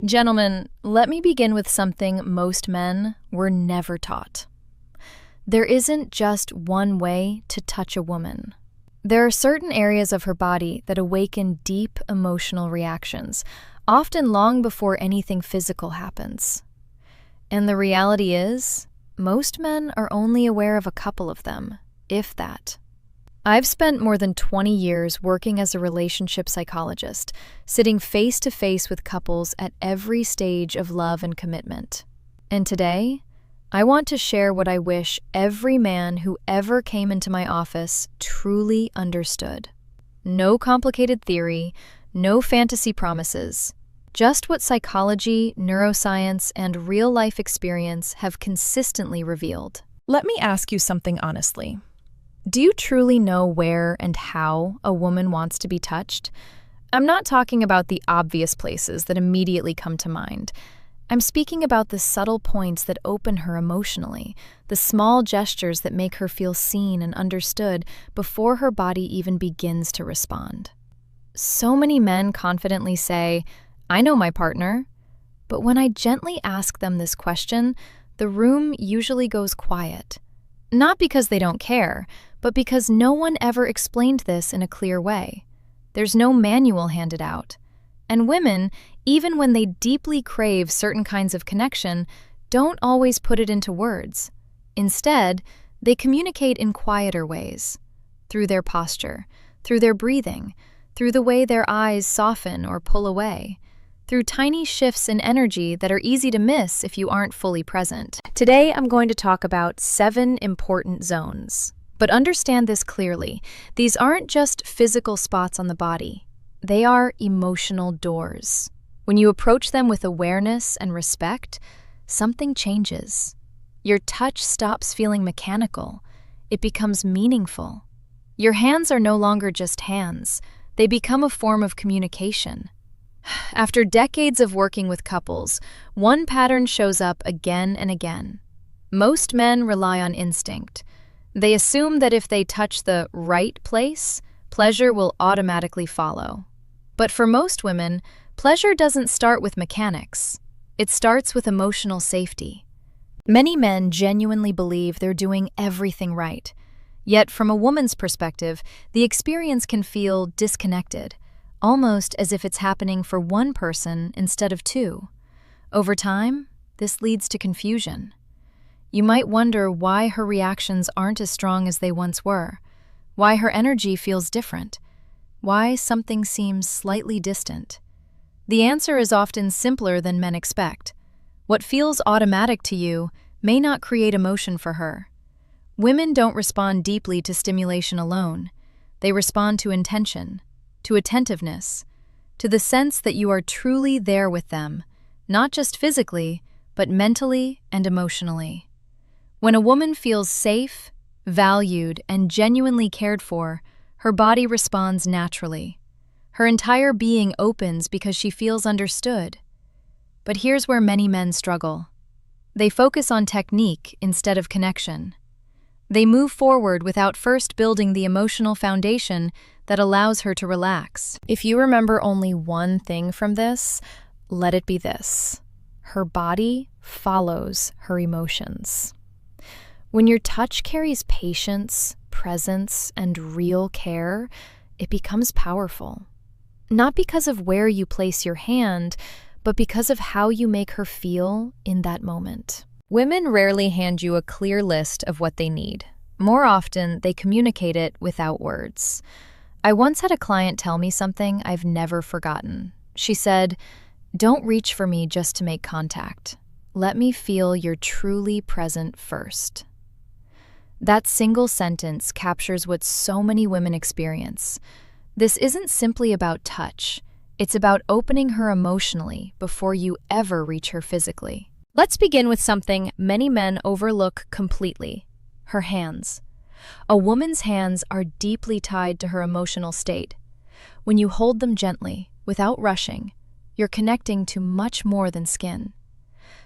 Gentlemen, let me begin with something most men were never taught. There isn't just one way to touch a woman. There are certain areas of her body that awaken deep emotional reactions, often long before anything physical happens. And the reality is, most men are only aware of a couple of them, if that. I've spent more than 20 years working as a relationship psychologist, sitting face to face with couples at every stage of love and commitment. And today, I want to share what I wish every man who ever came into my office truly understood. No complicated theory, no fantasy promises, just what psychology, neuroscience, and real-life experience have consistently revealed. Let me ask you something honestly. Do you truly know where and how a woman wants to be touched? I'm not talking about the obvious places that immediately come to mind. I'm speaking about the subtle points that open her emotionally, the small gestures that make her feel seen and understood before her body even begins to respond. So many men confidently say, "I know my partner," but when I gently ask them this question, the room usually goes quiet. Not because they don't care, but because no one ever explained this in a clear way. There's no manual handed out. And women, even when they deeply crave certain kinds of connection, don't always put it into words. Instead, they communicate in quieter ways, through their posture, through their breathing, through the way their eyes soften or pull away, through tiny shifts in energy that are easy to miss if you aren't fully present. Today, I'm going to talk about 7 important zones. But understand this clearly, these aren't just physical spots on the body. They are emotional doors. When you approach them with awareness and respect, something changes. Your touch stops feeling mechanical. It becomes meaningful. Your hands are no longer just hands. They become a form of communication. After decades of working with couples, one pattern shows up again and again. Most men rely on instinct. They assume that if they touch the right place, pleasure will automatically follow. But for most women, pleasure doesn't start with mechanics. It starts with emotional safety. Many men genuinely believe they're doing everything right. Yet from a woman's perspective, the experience can feel disconnected, almost as if it's happening for one person instead of two. Over time, this leads to confusion. You might wonder why her reactions aren't as strong as they once were, why her energy feels different, why something seems slightly distant. The answer is often simpler than men expect. What feels automatic to you may not create emotion for her. Women don't respond deeply to stimulation alone. They respond to intention, to attentiveness, to the sense that you are truly there with them, not just physically, but mentally and emotionally. When a woman feels safe, valued, and genuinely cared for, her body responds naturally. Her entire being opens because she feels understood. But here's where many men struggle. They focus on technique instead of connection. They move forward without first building the emotional foundation that allows her to relax. If you remember only one thing from this, let it be this: her body follows her emotions. When your touch carries patience, presence, and real care, it becomes powerful. Not because of where you place your hand, but because of how you make her feel in that moment. Women rarely hand you a clear list of what they need. More often, they communicate it without words. I once had a client tell me something I've never forgotten. She said, "Don't reach for me just to make contact. Let me feel you're truly present first." That single sentence captures what so many women experience. This isn't simply about touch. It's about opening her emotionally before you ever reach her physically. Let's begin with something many men overlook completely: her hands. A woman's hands are deeply tied to her emotional state. When you hold them gently, without rushing, you're connecting to much more than skin.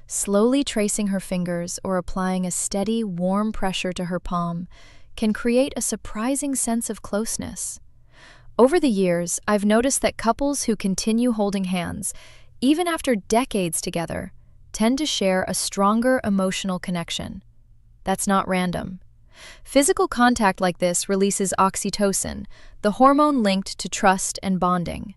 Slowly tracing her fingers or applying a steady, warm pressure to her palm can create a surprising sense of closeness. Over the years, I've noticed that couples who continue holding hands, even after decades together, tend to share a stronger emotional connection. That's not random. Physical contact like this releases oxytocin, the hormone linked to trust and bonding.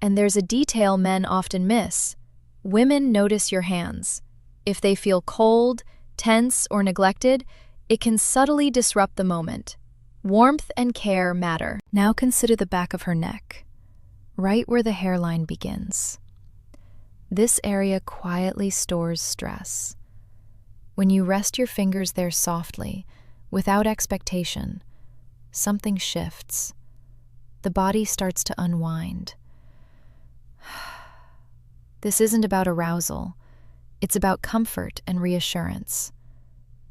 And there's a detail men often miss. Women notice your hands. If they feel cold, tense, or neglected, it can subtly disrupt the moment. Warmth and care matter. Now consider the back of her neck, right where the hairline begins. This area quietly stores stress. When you rest your fingers there softly, without expectation, something shifts. The body starts to unwind. This isn't about arousal. It's about comfort and reassurance.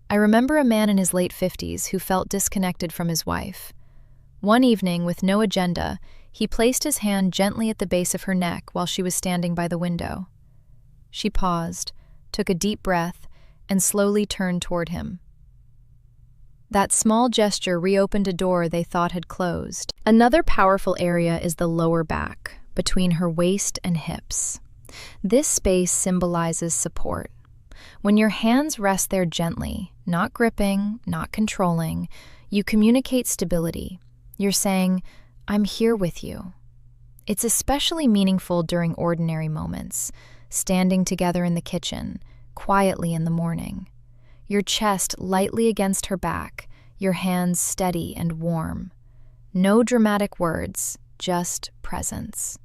I remember a man in his late 50s who felt disconnected from his wife. One evening, with no agenda, he placed his hand gently at the base of her neck while she was standing by the window. She paused, took a deep breath, and slowly turned toward him. That small gesture reopened a door they thought had closed. Another powerful area is the lower back, between her waist and hips. This space symbolizes support. When your hands rest there gently, not gripping, not controlling, you communicate stability. You're saying, "I'm here with you." It's especially meaningful during ordinary moments, standing together in the kitchen, quietly in the morning. Your chest lightly against her back, your hands steady and warm. No dramatic words, just presence.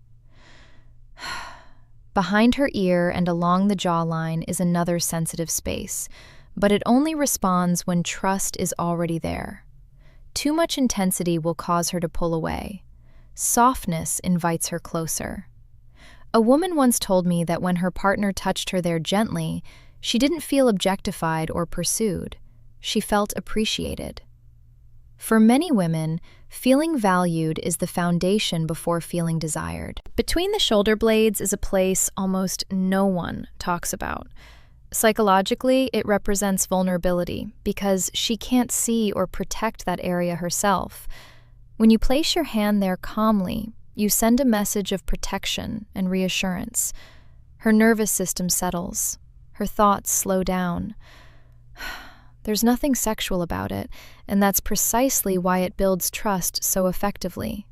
Behind her ear and along the jawline is another sensitive space, but it only responds when trust is already there. Too much intensity will cause her to pull away. Softness invites her closer. A woman once told me that when her partner touched her there gently, she didn't feel objectified or pursued. She felt appreciated. For many women, feeling valued is the foundation before feeling desired. Between the shoulder blades is a place almost no one talks about. Psychologically, it represents vulnerability because she can't see or protect that area herself. When you place your hand there calmly, you send a message of protection and reassurance. Her nervous system settles. Her thoughts slow down. There's nothing sexual about it, and that's precisely why it builds trust so effectively.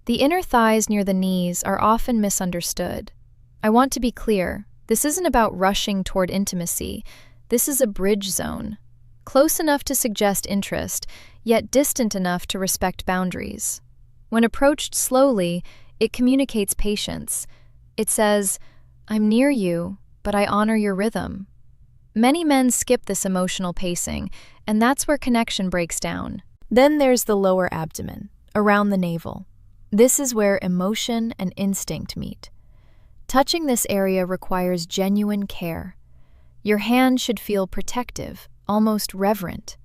The inner thighs near the knees are often misunderstood. I want to be clear, this isn't about rushing toward intimacy. This is a bridge zone, close enough to suggest interest, yet distant enough to respect boundaries. When approached slowly, it communicates patience. It says, "I'm near you, but I honor your rhythm." Many men skip this emotional pacing, and that's where connection breaks down. Then there's the lower abdomen, around the navel. This is where emotion and instinct meet. Touching this area requires genuine care. Your hand should feel protective, almost reverent.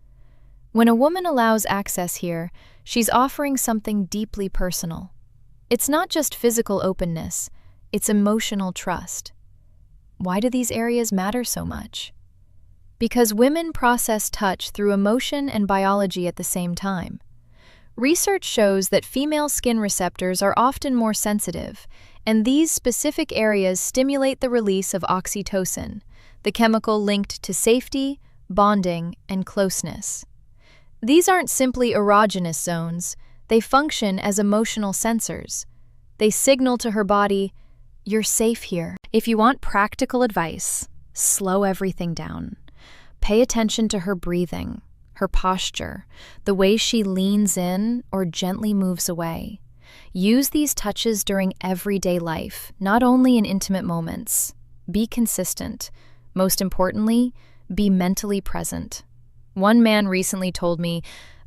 When a woman allows access here, she's offering something deeply personal. It's not just physical openness, it's emotional trust. Why do these areas matter so much? Because women process touch through emotion and biology at the same time. Research shows that female skin receptors are often more sensitive, and these specific areas stimulate the release of oxytocin, the chemical linked to safety, bonding, and closeness. These aren't simply erogenous zones, they function as emotional sensors. They signal to her body, "You're safe here." If you want practical advice, slow everything down. Pay attention to her breathing, her posture, the way she leans in or gently moves away. Use these touches during everyday life, not only in intimate moments. Be consistent. Most importantly, be mentally present. One man recently told me,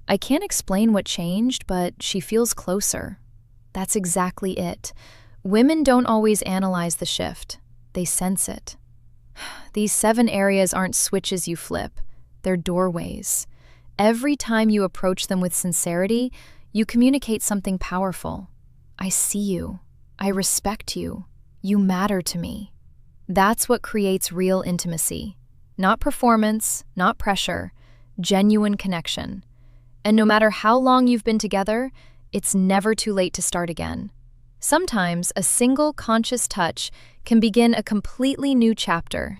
"I can't explain what changed, but she feels closer." That's exactly it. Women don't always analyze the shift. They sense it. These 7 areas aren't switches you flip. They're doorways. Every time you approach them with sincerity, you communicate something powerful. I see you. I respect you. You matter to me. That's what creates real intimacy. Not performance, not pressure, genuine connection. And no matter how long you've been together, it's never too late to start again. Sometimes a single conscious touch can begin a completely new chapter.